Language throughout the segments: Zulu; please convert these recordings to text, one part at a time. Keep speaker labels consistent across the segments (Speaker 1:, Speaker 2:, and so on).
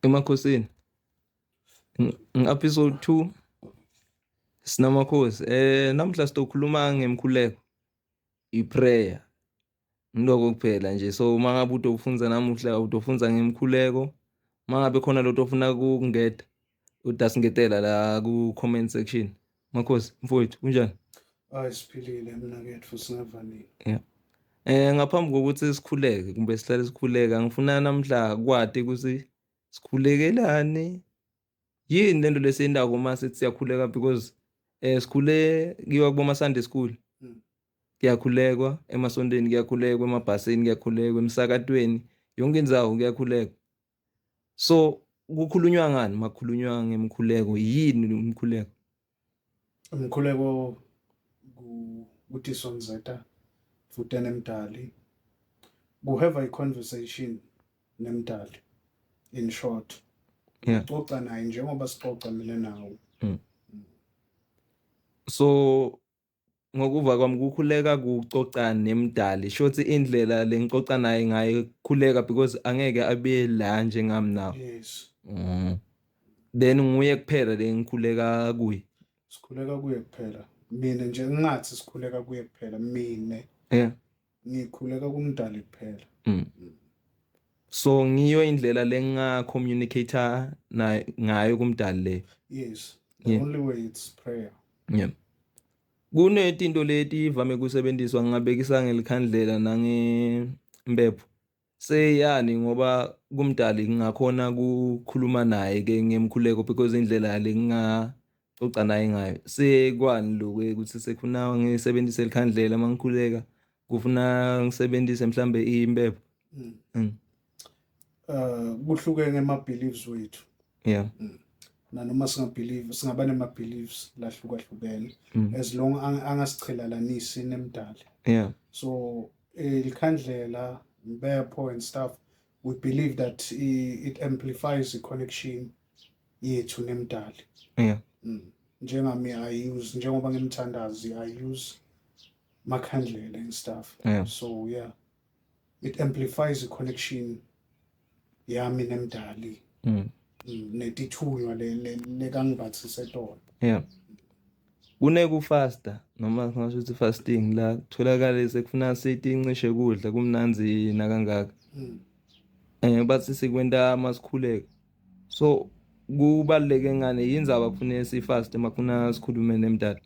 Speaker 1: Emakhosini. Episode 2 sinamakhosi. Namhla sizokhuluma ngemkhuleko. Iprayer. Ngiloko kuphela nje. So mangabe utofunza namuhla utofunza ngemkhuleko. Mangabe khona lo ofuna ukungeta udasingetela la ku comment section. Makhosi, mfowethu, kunjani?
Speaker 2: Siphilile mina kethu singavanile.
Speaker 1: Yeah. Ngaphambi kokuthi sikhuleke kumbe sihlale sikhuleka ngifuna namhla kwati ukuthi sikhulekelani. Yini lento lesiyendako mase siyakhuleka because sikhule kiwa kuboma Sunday school. Kuyakhulekwa emasontweni, kuyakhulekwa emabhasini, kuyakhulekwa emsakatweni, yonke indzawo kuyakhulekwa. So kukhulunywa ngani makukhulunywa ngemkhuleko? Yini umkhuleko?
Speaker 2: Umkhuleko ukuthi sonzeta futhi nemdali. Have a conversation nemdali. In short.
Speaker 1: Yeah.
Speaker 2: Xoxa naye njengoba sixoxa mina nawe.
Speaker 1: So ngokuva kwami kukhuleka kucoca nemdali. Shothi indlela lengixoxa naye ngaye kukhuleka because angeke abe la njengami nawe.
Speaker 2: Yes.
Speaker 1: Then nguye kuphela lengikhuleka kuye.
Speaker 2: Sikhuleka kuye kuphela. Mina nje ngathi sikhuleka kuye kuphela mina.
Speaker 1: Yeah.
Speaker 2: Ngikhuleka kumdali kuphela.
Speaker 1: So ngiyo indlela lenga communicator na ngayo kumdali le.
Speaker 2: Yes. The only way it's prayer.
Speaker 1: Yeah. Kunezinto leti ivame kusebenziswa ngabekisa ngelikhandlela nangempepho. Seyani ngoba kumdali ngingakhona ukukhuluma naye ke ngemkhuleko because indlela lengacoca naye ngayo. Sekwani lokho ukuthi sekufuna ngisebenzise elikhandlela mangikhuleka kufuna ngisebenzise mhlambe impepho.
Speaker 2: Kuhlukene ama-beliefs wethu.
Speaker 1: Yeah.
Speaker 2: Nanoma singaba nema-beliefs lahlukahlukene as long angasichelalanisi nemdali.
Speaker 1: Yeah.
Speaker 2: So ilikhandlela impepho and stuff, we believe that it amplifies the connection yethu nemdali.
Speaker 1: Yeah.
Speaker 2: Njengami njengoba ngimthandazi I use makhandlela and stuff.
Speaker 1: Yeah.
Speaker 2: So yeah, it amplifies the connection yami nemdali. Netithunywa lekangibathise tona.
Speaker 1: Yeah. Kuneku faster noma ngasho ukuthi fasting la kutholakala sekufuna sithi ncishe kudla kumnanzi nakangaka. Bathi sikwenta masikhuleka. So kubaleke ngane yindzaba kufanele sifast makufuna sikhulume nemdali.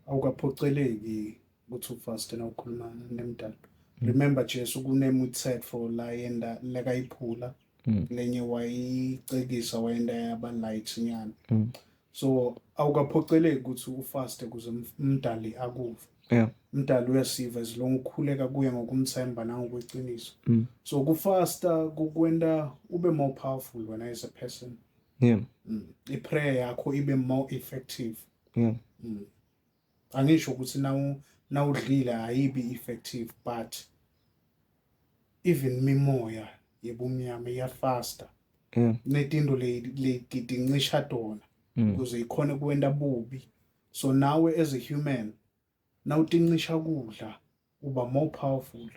Speaker 2: Awukaphoceleki ukuthi ufaste na ukhuluma nemdali. Remember Jesu kunemithetho la yenda lekayiphula. Lenye wayicekisa wayenda yaba light nyana. So awukaphoceleki ukuthi ufaste kuze umdali akuve.
Speaker 1: Yeah.
Speaker 2: Umdali uyasiva as long ukhuleka kuye ngokumthemba nangokweqiniso. So kufasta kukwenda ube more powerful when as a person.
Speaker 1: Yeah.
Speaker 2: Iprayer yakho ibe more effective.
Speaker 1: Yeah.
Speaker 2: Angisho ukuthi nawudlile ayibi effective, but even mimoya yebumnyama iyafasta.
Speaker 1: Yeah.
Speaker 2: Netinto letincisha tona ukuze ikhona kuwenda bubi. So nawe as a human nawutincisha kudla uba more powerful.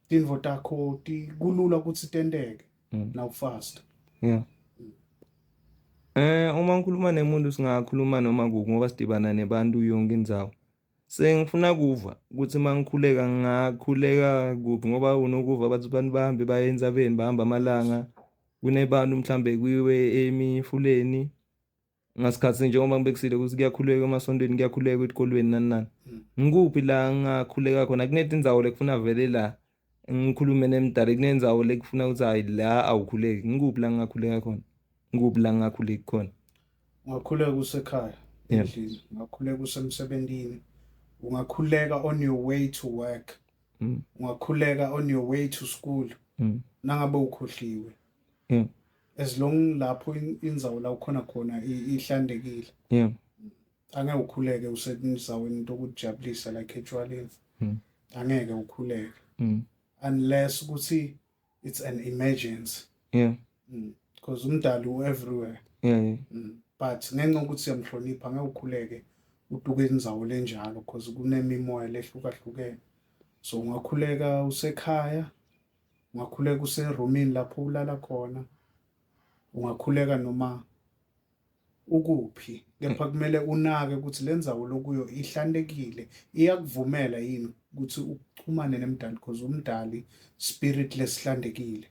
Speaker 2: Tinvo takho kulula ukuthi tenteke now fast.
Speaker 1: Yeah. Uma ngikhuluma nemuntu singakhuluma noma kuku ngoba sidibana nebantu yonke indzawo. Sengifuna kuva ukuthi mangikhuleka ngakhuleka kuphi ngoba unokuva bathi abantu bahambe baye enzabeni bahamba amalanga. Kunebantu mhlambe kuyiwe emifuleni. Ngasikhathi njengoba ngibekisile ukuthi kuyakhuleka emasontweni kuyakhuleka esikolweni nani. Ngikuphi la ngakhuleka khona kunetindzawo lekufuna vele la ngikhulume nemdali kunendzawo lekufuna ukuthi hayi la awukhuleki. Ngikuphi la ngakhuleka khona? Ngikuphi la ngakhuleka khona?
Speaker 2: Ungakhuleka usekhaya endlini, ungakhuleka usemsebentini, ungakhuleka on your way to work. Ungakhuleka on your way to school. Nangabe ukhohliwe.
Speaker 1: Yeah.
Speaker 2: As long lapho indzawo la ukhona khona ihlandekile.
Speaker 1: Yeah.
Speaker 2: Angeke ukhuleke useninzaweni lokujabulisa like etshwaleni. Angeke ukhuleke. Unless ukuthi it's an emergency.
Speaker 1: Yeah.
Speaker 2: Because umdali everywhere.
Speaker 1: Yeah.
Speaker 2: But ngenxa ukuthi siyamhlonipha angeke ukhuleke uduke indzawo lenjalo because kunemimoya lehlukahlukene. So ungakhuleka usekhaya, ungakhuleka useromini lapho ulala khona, ungakhuleka noma ukuphi, kepha kumele unake ukuthi le ndzawo lokuyo ihlantekile, iyakuvumela yini ukuthi uchumane nemdali because umdali spirit lesihlantekile.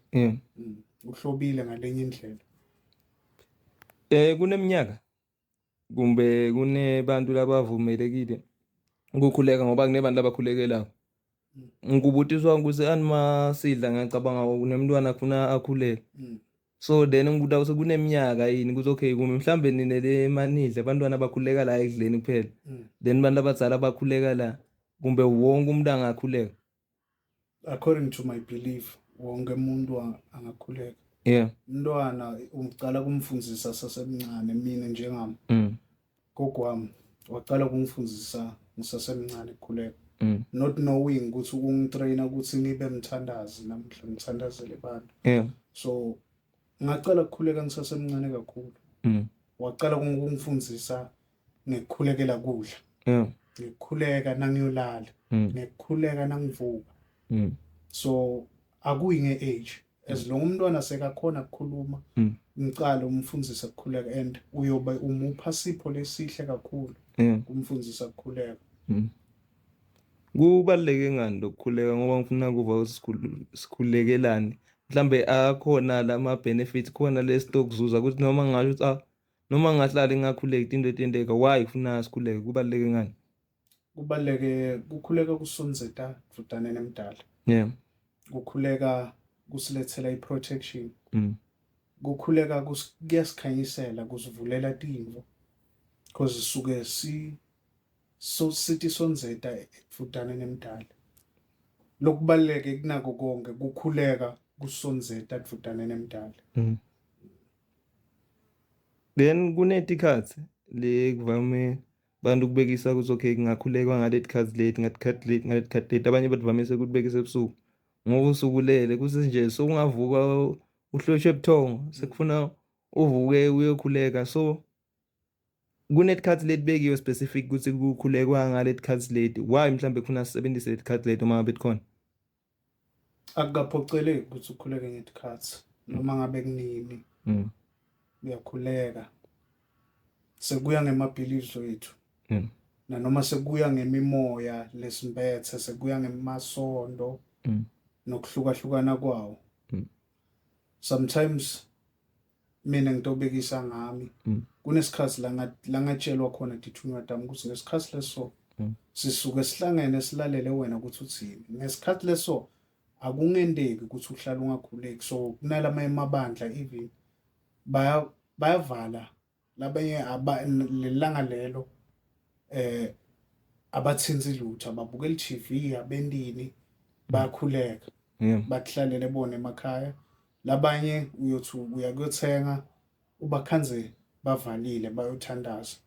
Speaker 2: Uhlobile ngalenye indlela.
Speaker 1: Kuneminyaka kumbe kunebantu labavumelekile ukukhuleka ngoba kunebantu abakhulekelayo. Ngikubutiswa ukuthi anima sidla ngiyacabanga kunemntwana afuna akhuleke. So then ngibuta ukuthi kuneminyaka yini ukuthi okay kumbe mhlambe ninele manidle abantwana abakhuleka la ekudleni kuphela. Then abantu abadala bakhuleka la kumbe wonke umuntu angakhuleka.
Speaker 2: According to my belief, wonke umuntu angakhuleka. Umntwana ucala kumfundisa sasemncane, mina njengami. Gogo wami waqala kungifundisa ngisasemncane ukukhuleka. Not knowing ukuthi ukungitraina ukuthi ngibe mthandazi namhla ngithandazele abantu. So ngaqala ukukhuleka ngisasemncane kakhulu. Waqala ukungifundisa ngekukhulekela kudla. Ngikukhuleka nangiyolala. Ngikukhuleka nangivuka. So akuyi nge-age. As long umntwana sekakhona ukukhuluma, ngicala umfundisa ukukhuleka and uyoba umupha sipho lesihle kakhulu kumfundisa ukukhuleka.
Speaker 1: Kubaluleke ngani lokukhuleka ngoba ngifuna kuva sikhulekelani. Mhlambe akhona lama benefits khona lesitokuzuza ukuthi noma ngasho ukuthi noma ngahlala ngingakhuleki into etendeka why ufuna sikhuleke kubaluleke ngani?
Speaker 2: Kubaluleke kukhuleka kusonzeta kudane nemdala. Kukhuleka kusilethela i-protection. Kukhuleka kuyasikhanyisela kusivulela timvo because suke sithi sonzeta kudane nemdala. Lokubaluleke kunako konke kukhuleka kusonzeta kudane nemdala.
Speaker 1: Then kunetikhathi le kuvame bantu kubekisa ukuthi okay ngakhulekwa ngaletikhathi leti ngatikhathi leti abanye bathi ukubekisa ebusuku ngoba usukulele kuthi nje sokungavuka uhloshwe ebuthongo sekufuna uvuke uyokhuleka. So kunetikhathi leti bekiwe specific ukuthi kukhulekwa ngaletikhathi leti why mhlambe kufuna sisebenzise letikhathi leti uma ngabe khona.
Speaker 2: Akukaphoceleki ukuthi ukhuleke ngetikhathi noma ngabe kunini. Uyakhuleka. Sekuya ngemabeliefs wethu. Nanoma sekuya ngemimoya lesimbethe, sekuya ngemasondo nokuhlukahlukana kwawo. Sometimes mina ngitobekisa ngami kunesikhathi la ngatshelwa khona dithunywa dami ukuthi ngesikhathi leso sisuke sihlangene silalele wena ukuthi uthini. Ngesikhathi leso akungendeki ukuthi uhlale ungakhuleki. So kunalama emabandla even bayavala labanye lelanga lelo abathinzi lutho ababukela i-TV abendini bayakhuleka. Bakuhlalele bona emakhaya. Labanye uyothi uyakuthenga ubakhanze bavalile bayothandaza.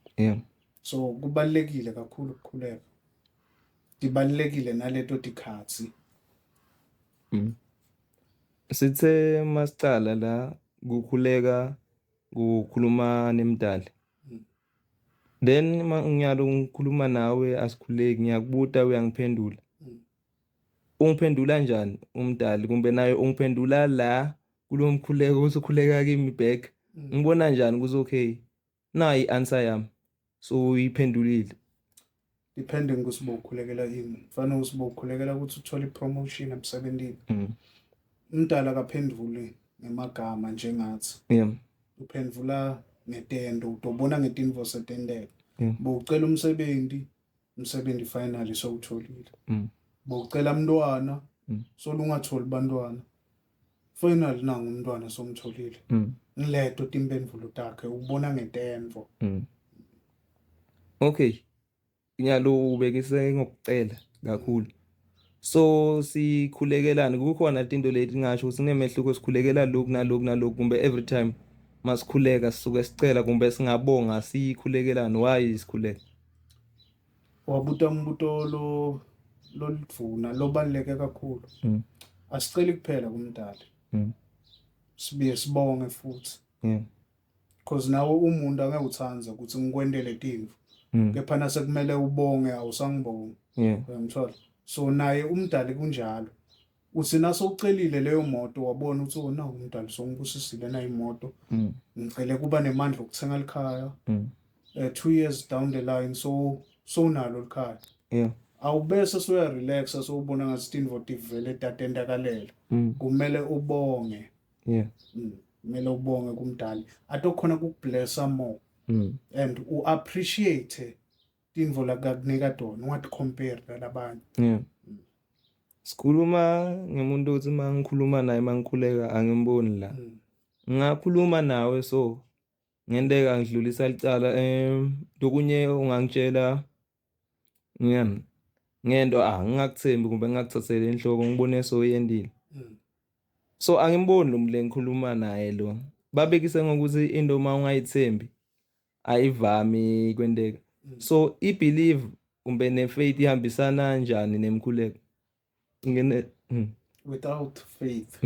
Speaker 2: So kubalekile kakhulu ukukhuleka. Dibalekile naleto tikhathi.
Speaker 1: Sithe masicala la kukhuleka kukhuluma nemdali. Then ngiyalo ngikhuluma nawe asikhuleki ngiyakubuta uyangiphendula. Ungiphendula njani umdali kumbe naye ungiphendula la kulomkhuleko usukhuleka kimi back. Ngibona njani ukuthi okay nayi answer yami. So uyiphendulile.
Speaker 2: Depending ukuthi ukhulekela yini. Kufanele ukuthi ukhulekela ukuthi uthole ipromotion emsebenzini. Umdala akaphenduli ngemagama njengathi. Uphendula ngetendo utobona ngetinvo setendeka. Bowucela umsebenzi finally sowutholile. Bowucela umntwana solungatholi bantwana. Finally nangu umntwana somtholile. Ngileto timpendulo takhe ubona ngetemvo.
Speaker 1: Okay. Ngiyalo ubekise ngokucela kakhulu. So sikhulekelana kukhona into leti ngasho ukuthi sinemehluko sikhulekela lokhu nalokhu kumbe every time masikhuleka sisuke sicela kumbe singabonga sikhulekelana why isikhuleka.
Speaker 2: Wabuta umbuto lolivuna lobaleke kakhulu. Asiceli kuphela kumdali. Sibiye sibonge futhi. Because nawe umuntu angeke uthanze ukuthi ngikwendele timvu. Kepha nasekumele ubonge awusangibongi. Uyamthola. So naye umdali kunjalo. usina sowucelile leyo moto wabona ukuthi oh nawu umdali songibusisile na imoto ngicele kuba nemandla okuthenga likhaya 2 years down the line so nalo likhaya awubese soya relaxa sowubona ngathi indvo ivele tatendakalela kumele ubonge kumele ubonge kumdali atokhona kukublessa more and uappreciate indvo lakakunika tona ungathi compare nalabanye
Speaker 1: sikhuluma ngemuntu ukuthi mangikhuluma naye mangikhuleka angimboni la ngakhuluma nawe so ngendeka ngidlulisa licala dokunye ungangitshela ngiyani ngento ngingakuthembi kumbe ngingakuthathele enhloko ngibone so yendile so angimboni lo muntu lengikhuluma naye lo babekise ngokuthi into uma ungayithembi ayivami kwendeka so ibelieve kumbe nefaith ihambisana kanjani nemkhuleko ngene
Speaker 2: without faith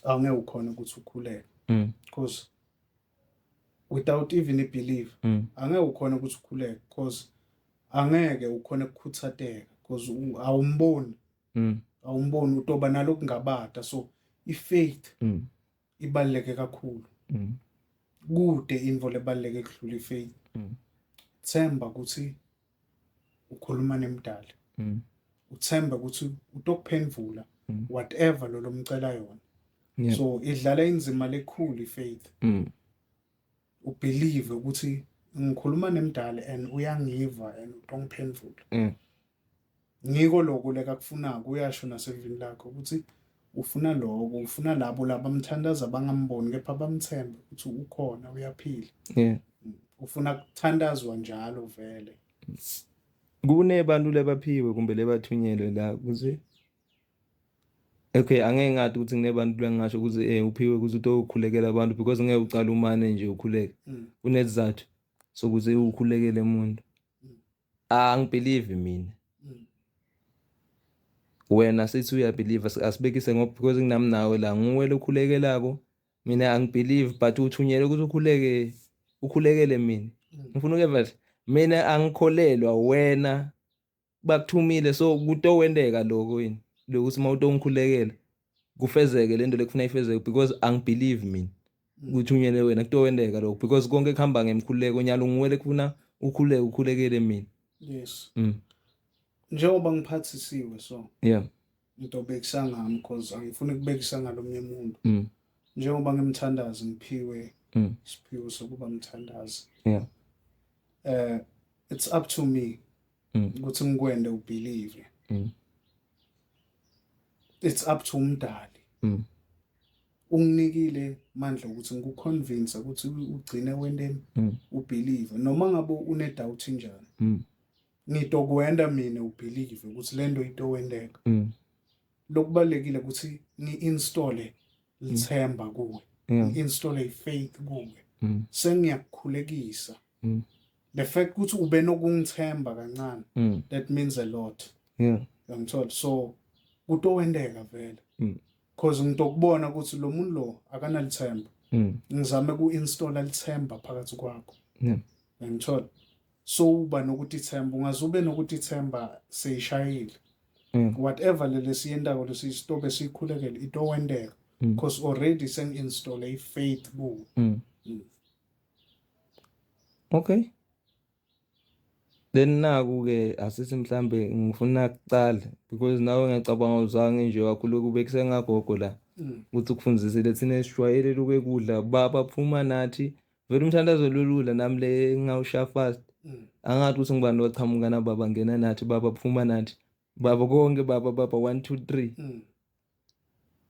Speaker 2: angeke ukhona ukuthi ukhuleke because without even a belief angeke ukhona ukuthi ukhuleke because angeke ukhona ukukhuthateka because awumboni utoba nalo kungabata so ifaith ibaluleke kakhulu kude info lebaluleke kudlula ifaith themba ukuthi ukhuluma nemdali uthemba ukuthi utokuphendvula whatever lo lomcela yona so idlala inzima lekhulu ifaith ubelieve ukuthi ngikhuluma nemdali and uyangiva and utongiphendvula ngiko lokho lekakufunaka uyasho nasevini lakho ukuthi ufuna lokho ufuna labo labamthandaza bangamboni kepha bamthembe ukuthi ukhona uyaphila ufuna kuthandazwa njalo vele
Speaker 1: kunebantu lebaphiwe kumbe lebathunyelwe la kuze okay angeke ngathi ukuthi kunebantu lengasho ukuthi uphiwe ukuthi utokhulekela abantu because ngeke uqala umane nje ukhuleke kunezizathu sokuze ukhulekele umuntu angibelieve mina wena sithi uyabelieve asibekise ngoba because nginami nawe la nguwele ukhulekelako mina angibelieve but uthunyelwe ukuthi ukhulekele mina ngifuna ukeva mina angikholelwa wena bakuthumile so kutowendeka lokho yini lokuthi mawutongikhulekela kufezeke lento lekufuna ifezeke because angibelieve mina kuthunyelwe wena kutowendeka lokho because konke kuhamba ngemkhuleko nyalo nguwele kufuna ukhulekele mina
Speaker 2: yes njengoba ngiphathisiwe so into bekisa ngami because angifuni ukubekisa ngalomunye umuntu njengoba ngimthandaza ngiphiwe siphiwe sokuba mthandazi it's up to me ukuthi ngikwende ubelieve it's up to umdali unginikile mandla ukuthi ngikuconvince ukuthi ugcine wendeni ubelieve noma ngabe une doubt njani ngitokwenda mina ubelieve ukuthi lento itowendeka lokubalekile ukuthi ngi-installe lithemba kuwe ngi-installe ifaith kuwe sengiyakukhulekisa the fact ukuthi ube nokungithemba kancane that means a lot ngithola so kutowendeka vele because ngitokubona ukuthi lo muntu lo akanalithemba ngizame ku-installa lithemba phakathi kwakho ngithola so uba nokuthi ithemba ungazube nokuthi ithemba seyishayile whatever lesiyendako lesisitobe sikhulekele itowendeka because already sengi-installe ifaith kuwe
Speaker 1: okay then naku-ke asithi mhlambe ngifuna kucala because nawe ngiyacabanga uzange nje wakhuluka ubekise ngagogo la ukuthi ukufundzisile thina esijwayele luke kudla baba phuma nathi vele umthandazo lolula nami le ngawusha fast angathi ukuthi ngibani wachamuka na baba ngena nathi baba phuma nathi baba konke baba 1 2 3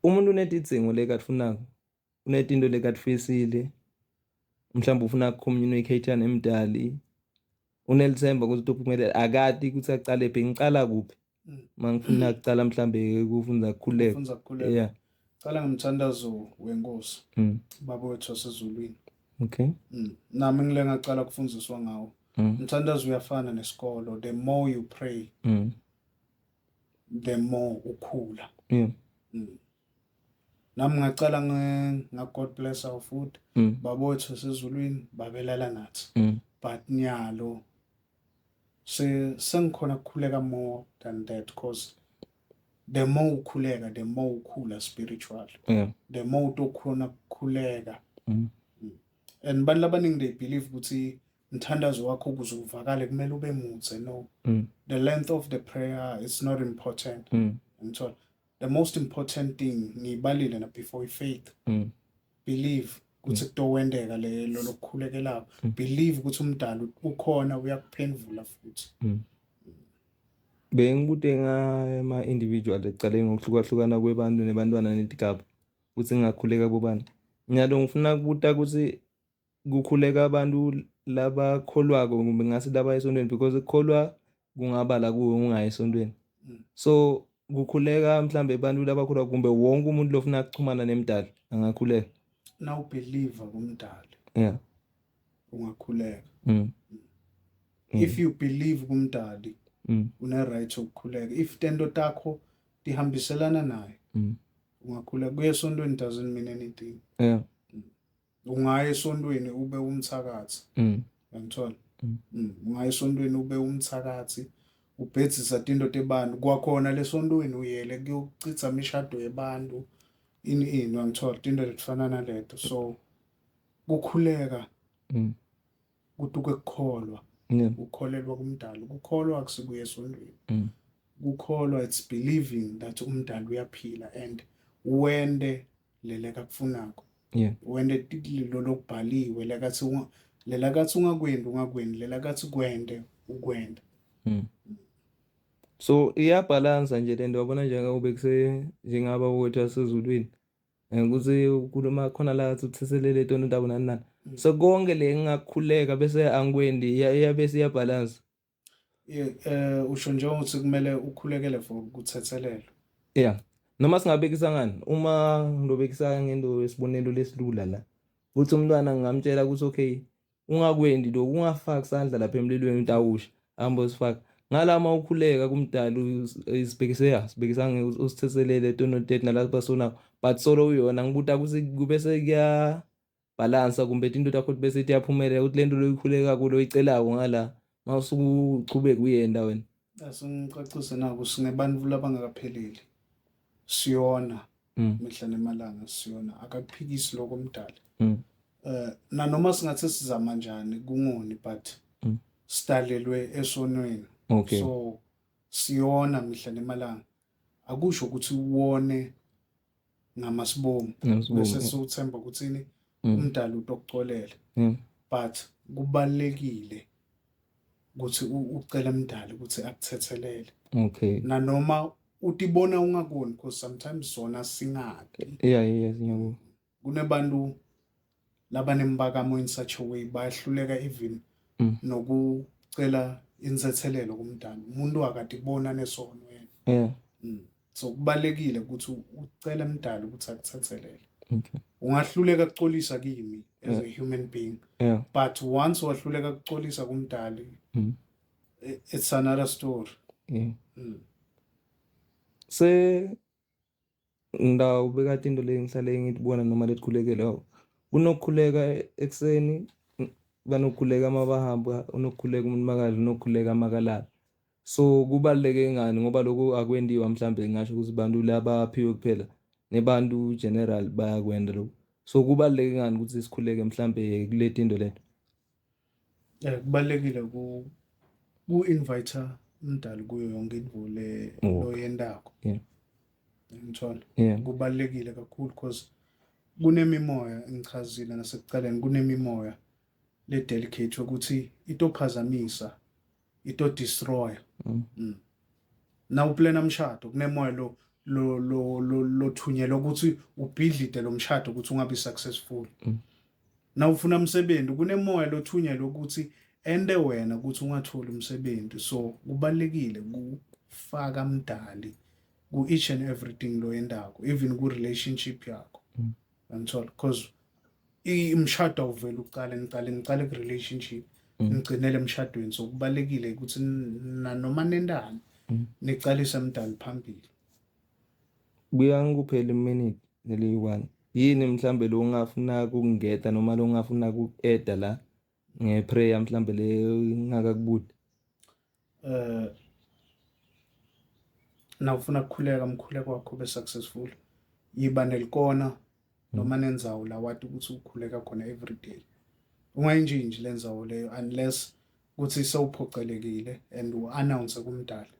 Speaker 1: umuntu unetidzingo lekafunako unetinto lekatfisile mhlawumbe ufuna communicate nemdali unelithemba ukuthi uphumelele akati ukuthi aqale phi ngiqala kuphi mangifuna kucala mhlambe kufunda ukukhuleka
Speaker 2: cala ngimthandazo wenkosi baba wethu wasezulwini
Speaker 1: okay
Speaker 2: nami ngile ngaqala kufundziswa ngawo umthandazo uyafana nesikolo the more you pray the more ukhula nami ngaqala God bless our food baba wethu wasezulwini babelala nathi but nyalo sengikhona ukukhuleka more than that because the more ukhuleka, the more ukhula spiritual. The more utokhona kukhuleka. And bantu abaningi they believe ukuthi mthandazo wakho ukuze uvakale kumele ube mude. No. The length of the prayer is not important. And so the most important thing ngiyibalile na before faith. Believe ukuthi kutowendeka lo lokukhulekelayo. Believe ukuthi umdali ukhona uyakuphendula futhi.
Speaker 1: Bengibude ngama individual ecale ngokuhlukahlukana kwebantu nebantwana netigaba ukuthi ngingakhuleka bobani. Nyalo ngifuna ukubuta ukuthi kukhuleka abantu labakholwako kumbe ngase laba esontweni because ukukholwa kungabala kuwe ungayi esontweni. So kukhuleka mhlambe abantu labakholwa kumbe wonke umuntu lofuna ukuchumana nemdali angakhuleka.
Speaker 2: Now believer kumdali.
Speaker 1: Yeah.
Speaker 2: Ungakhuleka. If you believe kumdali une right ukukhuleka. If tendo takho tihambiselana naye ungakhuleka. Kuye esontweni doesn't mean anything.
Speaker 1: Yeah.
Speaker 2: Ungaya esontweni ube umthakathi. Ngithola. Ungaya esontweni ube umthakathi ubhedzisa tinto tebantu kwakhona lesontweni uyele kuyochitha imishado yebantu ini ngithola tinto letifana naleto. So kukhuleka kutuke kukholwa. Ukholelwa kumdali. Ukukholwa akusikuye esontweni. Ukukholwa it's believing that umdali uyaphila and wende leleka kufunako. Wende lo lokubhaliwe lelakathi ungakwendi lelakathi kwende ukwenda.
Speaker 1: So iyabalance nje lento wabona njengoba njengaba wethu asezulwini ukuthi ukhuluma khona la uthethelele tonto ndaba nani. So konke le ngingakhuleka bese angikwendi iyabese iyabalance.
Speaker 2: Usho nje ukuthi kumele ukhulekele for ukuthethelelo.
Speaker 1: Yeah. Noma singabekisa ngani uma ngilobekisa ngento esibonelo lesilula la ukuthi umntwana ngingamtshela ukuthi okay ungakwendi lo ungafaki isandla lapha emlilweni utawusha hambo sifaka ngalama ukhuleka kumdali sibekisa usithethelele tonto tet nalapha sona but solo uyona ngibuta ukuthi kube sekuya balance kumbe into takho bese iyaphumelela ukuthi lento loyikhuleka kulo icelayo ngala mawusuku uchubeke uyenda wena.
Speaker 2: Asingicacise nako sinebantu labangakapheleli. Siyona mihla nemalanga siyona akakuphikisi lokho umdali. Na noma singathe sizama kanjani kungoni but sidalelwe esonweni. So siyona mihla nemalanga akusho ukuthi uwone ngamasibomu bese suthemba ukuthi umdali utokucolele. But kubalekile ukuthi ucela umdali ukuthi akuthethelele. Na noma utibona ungakoni because sometimes zona singadi.
Speaker 1: Yeah ngiyabona.
Speaker 2: Kunebantu labanembakamo in such a way bayahluleka even nokucela insethelelo kumdali. Umuntu akadibona nesono wena. So kubalekile ukuthi ucela umdali ukuthi akuthethelele. Ungahluleka ukucolisa kimi as a human being. But once wahluleka ukucolisa kumdali it's another story.
Speaker 1: Ngidawubeka into le ngihlale ngitibona noma letikhulekela unokukhuleka ekseni banokukhuleka mabahamba unokukhuleka umuntu makazi unokukhuleka makalala. So kubaleke ngani ngoba lokho akwendiwa mhlambe ngisho ukuthi bantu laba aphiwe kuphela nebantu general bayakwenda lokho. So kubaleke ngani ukuthi sikhuleke mhlambe kuleti into leto.
Speaker 2: Kubalekile ku-invite umdali kuyo yonke into le loyendako. Ngithola. Kubalekile kakhulu because kunemimoya ngichazile nasekuqaleni kunemimoya le delicate ukuthi itophazamisa ito destroy. Na uplana umshado kunemoya lo thunyelwa ukuthi ubhidlite lo mshado ukuthi ungabi successful. Na ufuna umsebenzi kunemoya lo thunyelwa ukuthi ende wena ukuthi ungatholi umsebenzi. So kubalekile kufaka umdali ku each and everything lo yendako even ku relationship yakho. Ngithola because imshado uvela uqale ngicale ku relationship ngigcinele emshadweni. So kubalekile ukuthi noma nendani nicalisa umdali phambili.
Speaker 1: Buya ngikuphela iminute neli1 yini mhlambe lo ungafuna ukungeta noma lo ungafuna ukueda la ngeprayer mhlambe le ngakakubuda.
Speaker 2: na ufuna ukukhuleka umkhuleko wakho ube successful, yiba nelikona noma nenzawo la wathi ukuthi ukhuleka khona every day. Ungayinjinji lenzawo leyo unless ukuthi sewuphocelekile and u-announce kumdala.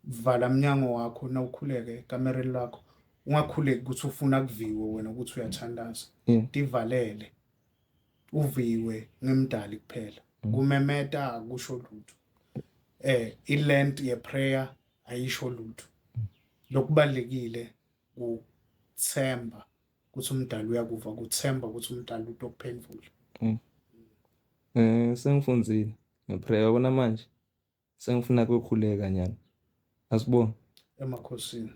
Speaker 2: Vala umnyango wakho na ukhuleke ekamereni lakho, ungakhuleki ukuthi ufuna kuviwe wena ukuthi uyathandaza. Divalele uviwe ngemdali kuphela. Kumemeta akusho lutho. I-length ye-prayer ayisho lutho. Lokubalekile ukuthemba ukuthi umdali uyakuva, kuthemba ukuthi umdali uto painful.
Speaker 1: Sengifunzile ngeprayer yabona manje sengifuna ukukhuleka nyana. Asibonge.
Speaker 2: Emakhosini.